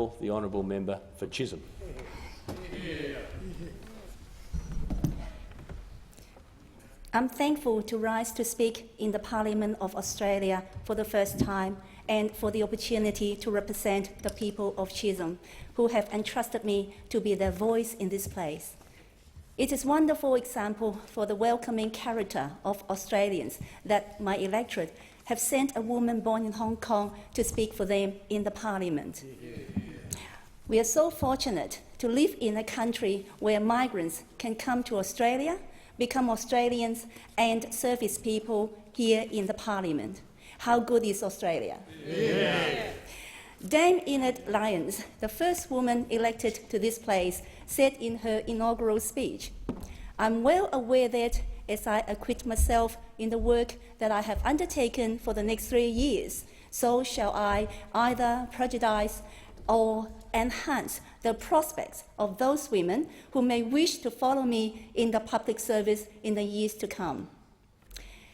The honourable member for Chisholm. I'm thankful to rise to speak in the Parliament of Australia for the first time and for the opportunity to represent the people of Chisholm who have entrusted me to be their voice in this place. It is a wonderful example for the welcoming character of Australians that my electorate have sent a woman born in Hong Kong to speak for them in the Parliament. We are so fortunate to live in a country where migrants can come to Australia, become Australians, and service people here in the Parliament. How good is Australia? Yeah. Dame Enid Lyons, the first woman elected to this place, said in her inaugural speech, "I'm well aware that as I acquit myself in the work that I have undertaken for the next 3 years, so shall I either prejudice or enhance the prospects of those women who may wish to follow me in the public service in the years to come."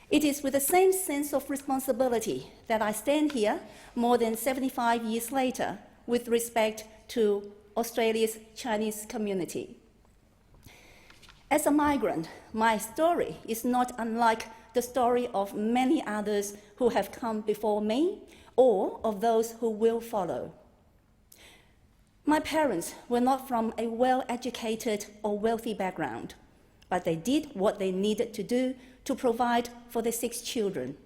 It is with the same sense of responsibility that I stand here more than 75 years later with respect to Australia's Chinese community. As a migrant, my story is not unlike the story of many others who have come before me or of those who will follow. My parents were not from a well-educated or wealthy background, but they did what they needed to do to provide for their 6 children.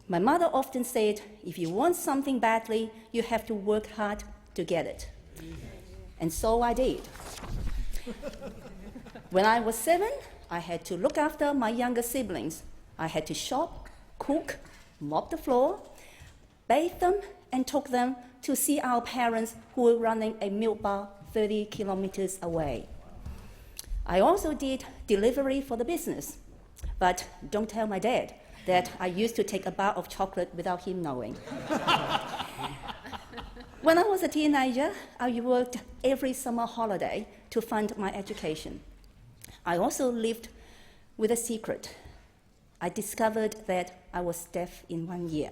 My mother often said, if you want something badly, you have to work hard to get it. And so I did. When I was 7, I had to look after my younger siblings. I had to shop, cook, mop the floor, bathe them, and took them to see our parents who were running a milk bar 30 kilometers away. I also did delivery for the business, but don't tell my dad that I used to take a bar of chocolate without him knowing. When I was a teenager, I worked every summer holiday to fund my education. I also lived with a secret. I discovered that I was deaf in 1 year.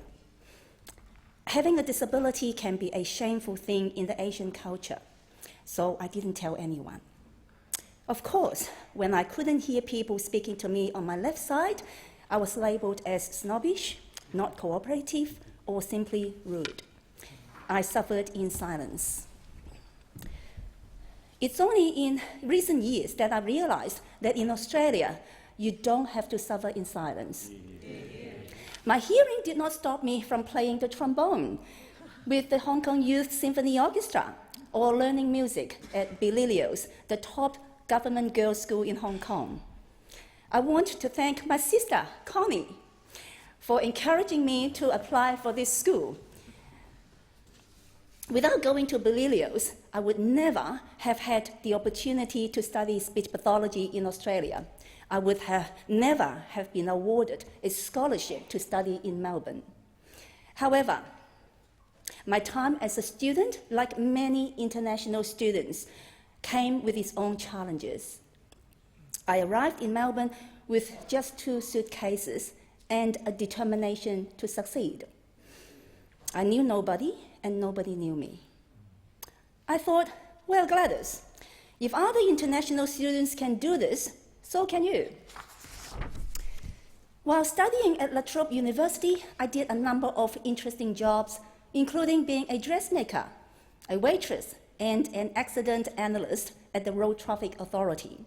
Having a disability can be a shameful thing in the Asian culture, so I didn't tell anyone. Of course, when I couldn't hear people speaking to me on my left side, I was labelled as snobbish, not cooperative, or simply rude. I suffered in silence. It's only in recent years that I realised that in Australia, you don't have to suffer in silence. My hearing did not stop me from playing the trombone with the Hong Kong Youth Symphony Orchestra or learning music at Belilio's, the top government girls' school in Hong Kong. I want to thank my sister, Connie, for encouraging me to apply for this school. Without going to Belilio's, I would never have had the opportunity to study speech pathology in Australia. I would never have been awarded a scholarship to study in Melbourne. However, my time as a student, like many international students, came with its own challenges. I arrived in Melbourne with just 2 suitcases and a determination to succeed. I knew nobody, and nobody knew me. I thought, well, Gladys, if other international students can do this, so can you. While studying at La Trobe University, I did a number of interesting jobs, including being a dressmaker, a waitress, and an accident analyst at the Road Traffic Authority.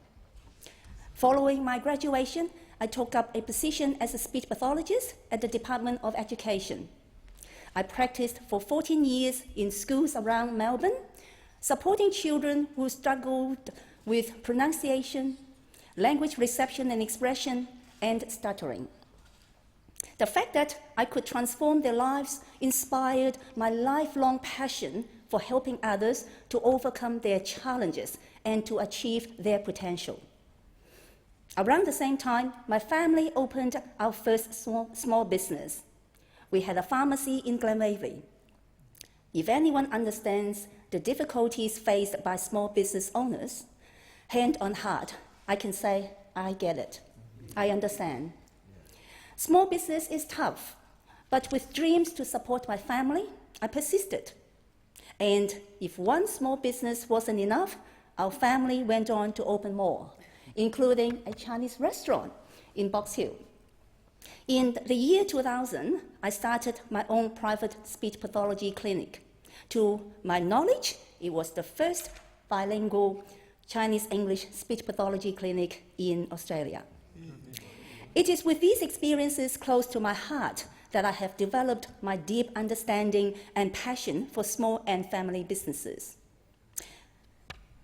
Following my graduation, I took up a position as a speech pathologist at the Department of Education. I practiced for 14 years in schools around Melbourne, supporting children who struggled with pronunciation, language reception and expression, and stuttering. The fact that I could transform their lives inspired my lifelong passion for helping others to overcome their challenges and to achieve their potential. Around the same time, my family opened our first small business. We had a pharmacy in Glenavy. If anyone understands the difficulties faced by small business owners, hand on heart, I can say, I get it. I understand. Small business is tough, but with dreams to support my family, I persisted. And if one small business wasn't enough, our family went on to open more, including a Chinese restaurant in Box Hill. In the year 2000, I started my own private speech pathology clinic. To my knowledge, it was the first bilingual Chinese-English speech pathology clinic in Australia. It is with these experiences close to my heart that I have developed my deep understanding and passion for small and family businesses.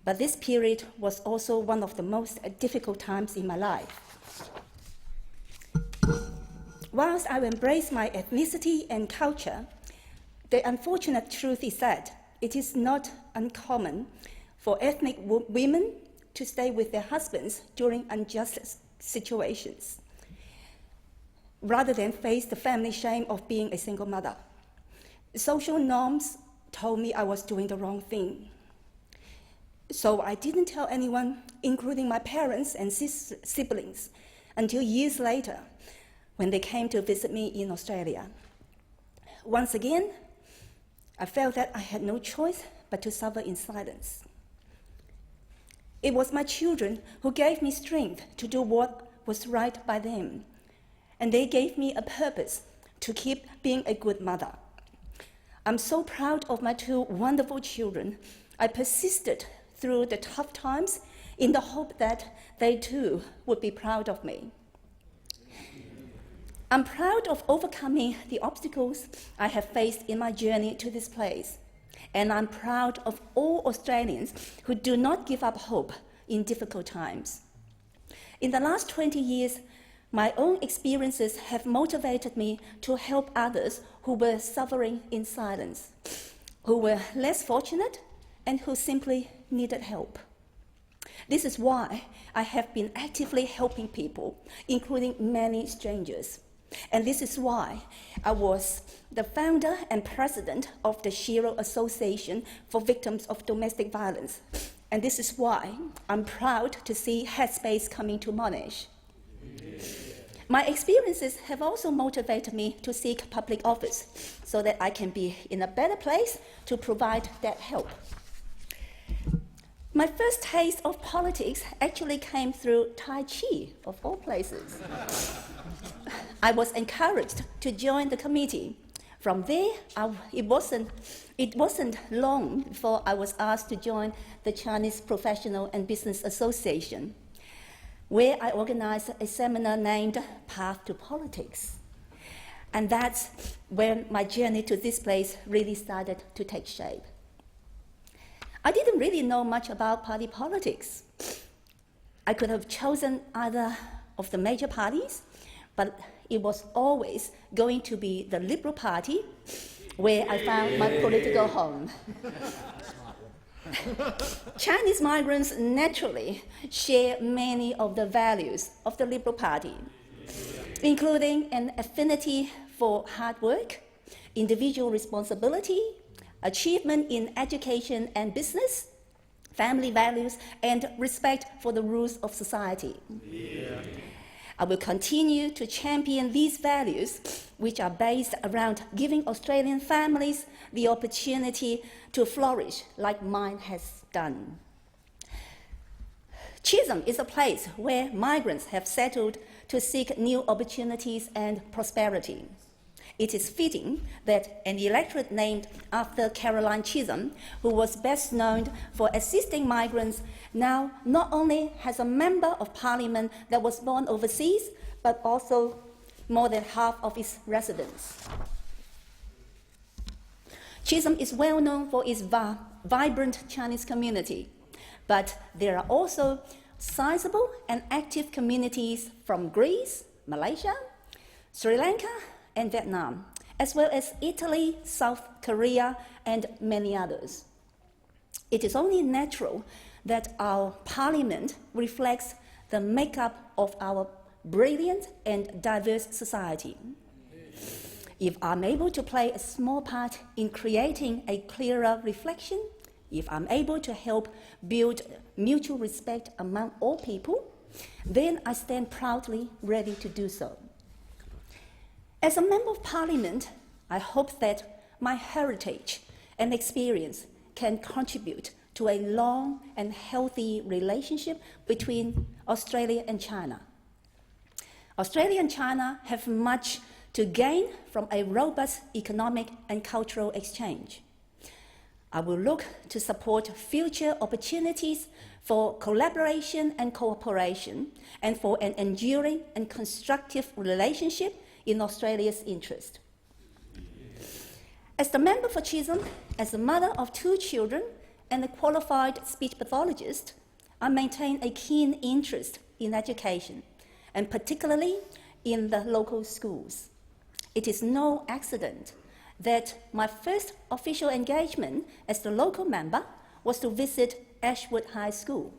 But this period was also one of the most difficult times in my life. Whilst I embrace my ethnicity and culture, the unfortunate truth is that it is not uncommon for ethnic women to stay with their husbands during unjust situations, rather than face the family shame of being a single mother. Social norms told me I was doing the wrong thing. So I didn't tell anyone, including my parents and siblings, until years later, when they came to visit me in Australia. Once again, I felt that I had no choice but to suffer in silence. It was my children who gave me strength to do what was right by them, and they gave me a purpose to keep being a good mother. I'm so proud of my two wonderful children. I persisted through the tough times in the hope that they too would be proud of me. I'm proud of overcoming the obstacles I have faced in my journey to this place, and I'm proud of all Australians who do not give up hope in difficult times. In the last 20 years, my own experiences have motivated me to help others who were suffering in silence, who were less fortunate, and who simply needed help. This is why I have been actively helping people, including many strangers. And this is why I was the founder and president of the Shiro Association for Victims of Domestic Violence. And this is why I'm proud to see Headspace coming to Monash. My experiences have also motivated me to seek public office so that I can be in a better place to provide that help. My first taste of politics actually came through Tai Chi, of all places. I was encouraged to join the committee. From there, it wasn't long before I was asked to join the Chinese Professional and Business Association, where I organized a seminar named Path to Politics. And that's when my journey to this place really started to take shape. I didn't really know much about party politics. I could have chosen either of the major parties, but it was always going to be the Liberal Party, where I found my political home. Chinese migrants naturally share many of the values of the Liberal Party, including an affinity for hard work, individual responsibility, achievement in education and business, family values, and respect for the rules of society. Yeah. I will continue to champion these values, which are based around giving Australian families the opportunity to flourish like mine has done. Chisholm is a place where migrants have settled to seek new opportunities and prosperity. It is fitting that an electorate named after Caroline Chisholm, who was best known for assisting migrants, now not only has a member of parliament that was born overseas, but also more than half of its residents. Chisholm is well known for its vibrant Chinese community, but there are also sizable and active communities from Greece, Malaysia, Sri Lanka, and Vietnam, as well as Italy, South Korea, and many others. It is only natural that our parliament reflects the makeup of our brilliant and diverse society. If I'm able to play a small part in creating a clearer reflection, if I'm able to help build mutual respect among all people, then I stand proudly ready to do so. As a member of parliament, I hope that my heritage and experience can contribute to a long and healthy relationship between Australia and China. Australia and China have much to gain from a robust economic and cultural exchange. I will look to support future opportunities for collaboration and cooperation, and for an enduring and constructive relationship in Australia's interest. As the member for Chisholm, as a mother of 2 children and a qualified speech pathologist, I maintain a keen interest in education, and particularly in the local schools. It is no accident that my first official engagement as the local member was to visit Ashwood High School,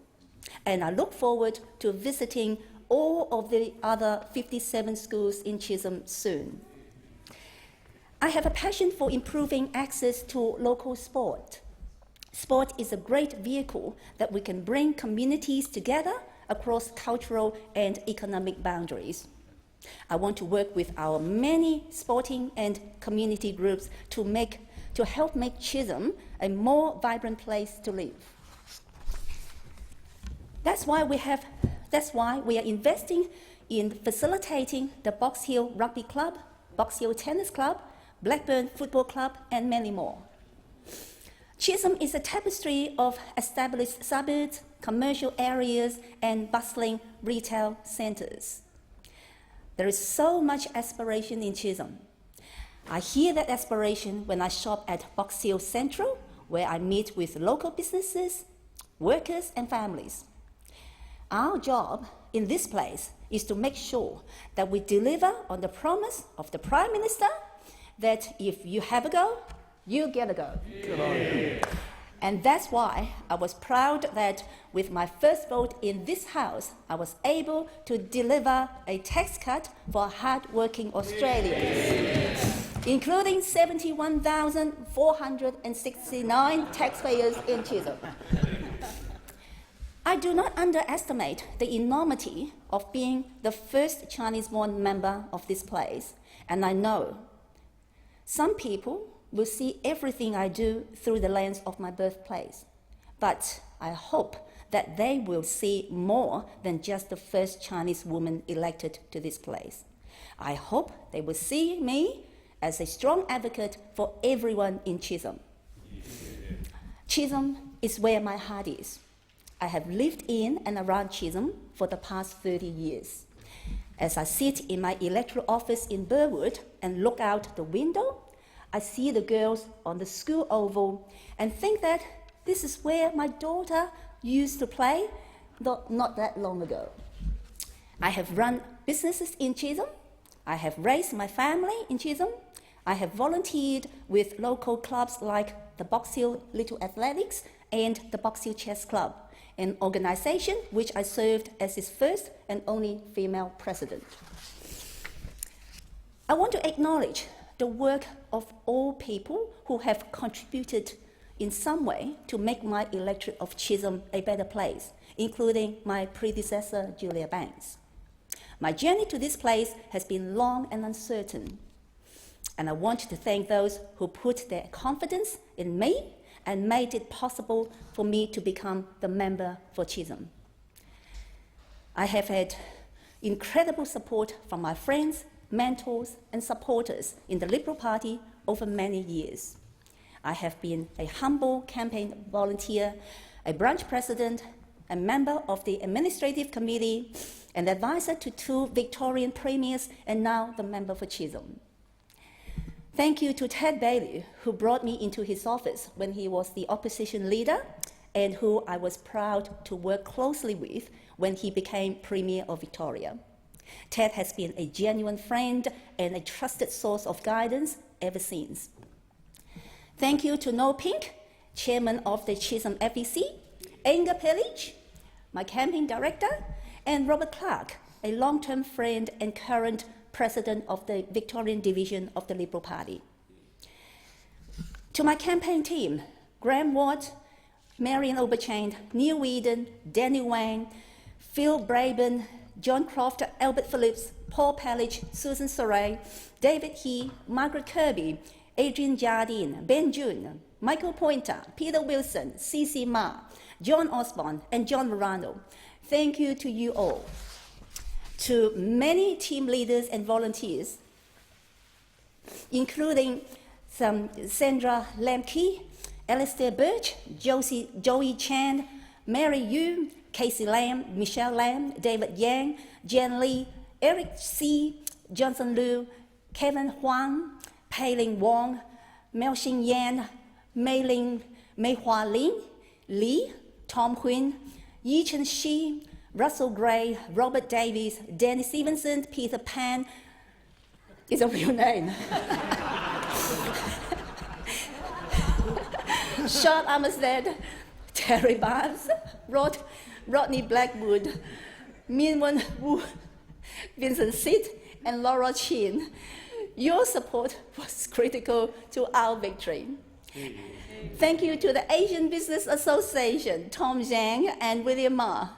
and I look forward to visiting all of the other 57 schools in Chisholm soon. I have a passion for improving access to local sport. Sport is a great vehicle that we can bring communities together across cultural and economic boundaries. I want to work with our many sporting and community groups to help make Chisholm a more vibrant place to live. That's why we are investing in facilitating the Box Hill Rugby Club, Box Hill Tennis Club, Blackburn Football Club, and many more. Chisholm is a tapestry of established suburbs, commercial areas, and bustling retail centres. There is so much aspiration in Chisholm. I hear that aspiration when I shop at Box Hill Central, where I meet with local businesses, workers, and families. Our job in this place is to make sure that we deliver on the promise of the Prime Minister that if you have a go, you get a go. Good on you. And that's why I was proud that with my first vote in this House, I was able to deliver a tax cut for hard-working Australians, including 71,469 taxpayers in Chisholm. I do not underestimate the enormity of being the first Chinese-born member of this place, and I know some people will see everything I do through the lens of my birthplace. But I hope that they will see more than just the first Chinese woman elected to this place. I hope they will see me as a strong advocate for everyone in Chisholm. Chisholm is where my heart is. I have lived in and around Chisholm for the past 30 years. As I sit in my electoral office in Burwood and look out the window, I see the girls on the school oval and think that this is where my daughter used to play not that long ago. I have run businesses in Chisholm. I have raised my family in Chisholm. I have volunteered with local clubs like the Box Hill Little Athletics and the Box Hill Chess Club, an organisation which I served as its first and only female president. I want to acknowledge the work of all people who have contributed in some way to make my electorate of Chisholm a better place, including my predecessor, Julia Banks. My journey to this place has been long and uncertain, and I want to thank those who put their confidence in me and made it possible for me to become the member for Chisholm. I have had incredible support from my friends, mentors, and supporters in the Liberal Party over many years. I have been a humble campaign volunteer, a branch president, a member of the administrative committee, an advisor to 2 Victorian premiers, and now the member for Chisholm. Thank you to Ted Baillieu, who brought me into his office when he was the opposition leader, and who I was proud to work closely with when he became Premier of Victoria. Ted has been a genuine friend and a trusted source of guidance ever since. Thank you to Noel Pink, Chairman of the Chisholm FEC, Inga Pellich, my campaign director, and Robert Clark, a long-term friend and current President of the Victorian Division of the Liberal Party. To my campaign team, Graham Watt, Marion Oberchain, Neil Whedon, Danny Wang, Phil Braben, John Croft, Albert Phillips, Paul Pellich, Susan Saray, David He, Margaret Kirby, Adrian Jardine, Ben June, Michael Pointer, Peter Wilson, C.C. Ma, John Osborne, and John Verano. Thank you to you all. To many team leaders and volunteers, including Sandra Lemke, Alistair Birch, Joey Chan, Mary Yu, Casey Lam, Michelle Lam, David Yang, Jen Lee, Eric C., Johnson Liu, Kevin Huang, Pei-Ling Wong, Mel-Xin Yan, Mei-Hua Lin, Lee, Tom Huynh, Yi-Chen Shi, Russell Gray, Robert Davies, Danny Stevenson, Peter Pan, is a real name. Sean Armstead, Terry Barnes, Rodney Blackwood, Min-Wen Wu, Vincent Sid, and Laura Chin. Your support was critical to our victory. Thank you to the Asian Business Association, Tom Zhang and William Ma,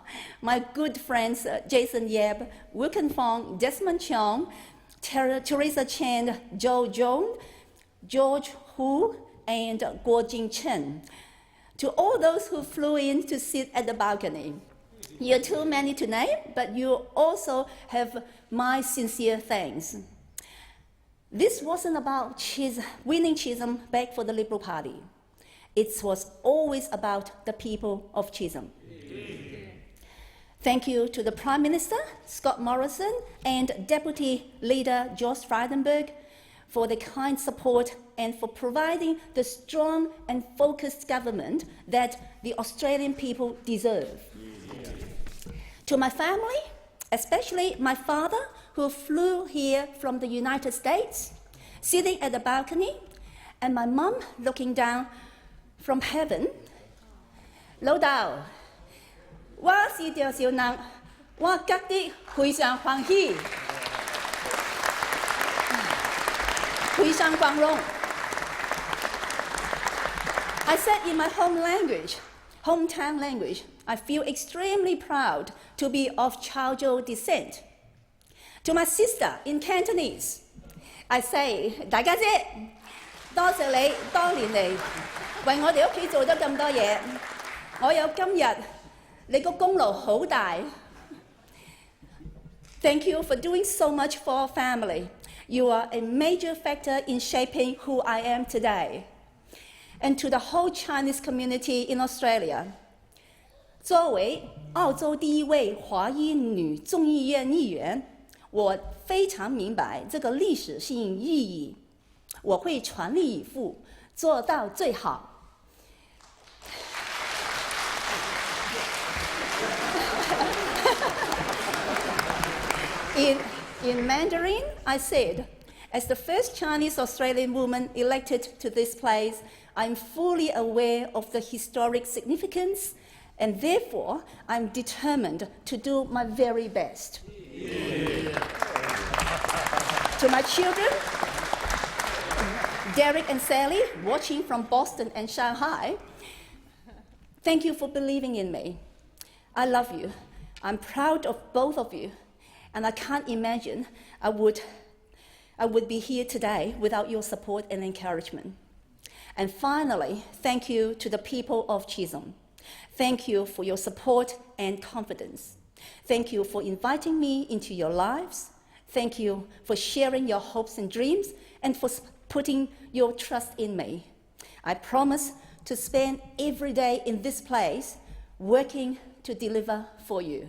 my good friends Jason Yeb, Wilken Fong, Desmond Cheong, Teresa Chen, Joe Zhong, George Hu, and Guo Jing-chen. To all those who flew in to sit at the balcony, you're too many to name, but you also have my sincere thanks. This wasn't about winning Chisholm back for the Liberal Party. It was always about the people of Chisholm. Thank you to the Prime Minister, Scott Morrison, and Deputy Leader George Frydenberg for the kind support and for providing the strong and focused government that the Australian people deserve. To my family, especially my father, who flew here from the United States, sitting at the balcony, and my mum looking down from heaven. 老豆，我是條小人，我覺得非常歡喜，非常光榮。I said in my hometown language, I feel extremely proud to be of Chaozhou descent. To my sister in Cantonese, I say, 大家姐，多謝你多年嚟為我哋屋企做咗咁多嘢，我有今日，你個功勞好大。Thank you for doing so much for our family. You are a major factor in shaping who I am today. And to the whole Chinese community in Australia, 作為澳洲第一位华裔女众议院议员，我非常明白这个历史性意义，我会全力以赴，做到最好。In Mandarin, I said, as the first Chinese Australian woman elected to this place, I'm fully aware of the historic significance, and therefore I'm determined to do my very best. To my children, Derek and Sally, watching from Boston and Shanghai, thank you for believing in me. I love you. I'm proud of both of you, and I can't imagine I would be here today without your support and encouragement. And finally, thank you to the people of Chisholm. Thank you for your support and confidence. Thank you for inviting me into your lives. Thank you for sharing your hopes and dreams and for putting your trust in me. I promise to spend every day in this place working to deliver for you.